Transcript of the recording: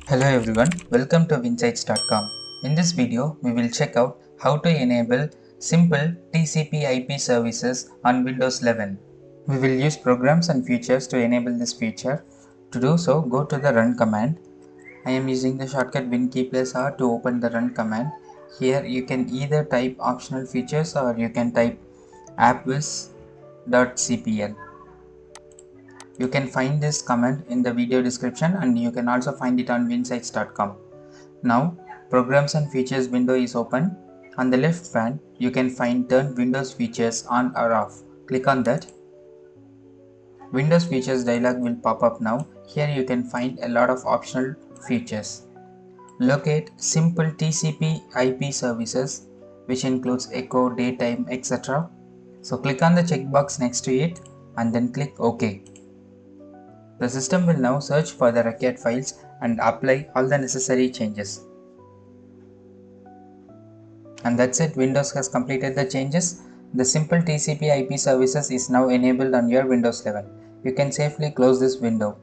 Hello everyone, welcome to winsights.com. In this video, we will check out how to enable simple TCP IP services on Windows 11. We will use programs and features to enable this feature. To do so, go to the run command. I am using the shortcut Win key plus R to open the run command. Here you can either type optional features or you can type appwiz.cpl. You can find this command in the video description and you can also find it on winsights.com. Now, Programs and Features window is open. On the left pane, you can find Turn Windows Features on or off. Click on that. Windows Features dialog will pop up now. Here you can find a lot of optional features. Locate simple TCP IP services, which includes echo, daytime, etc. So click on the checkbox next to it and then click OK. The system will now search for the required files and apply all the necessary changes. And that's it, Windows has completed the changes. The simple TCP IP services is now enabled on your Windows 11. You can safely close this window.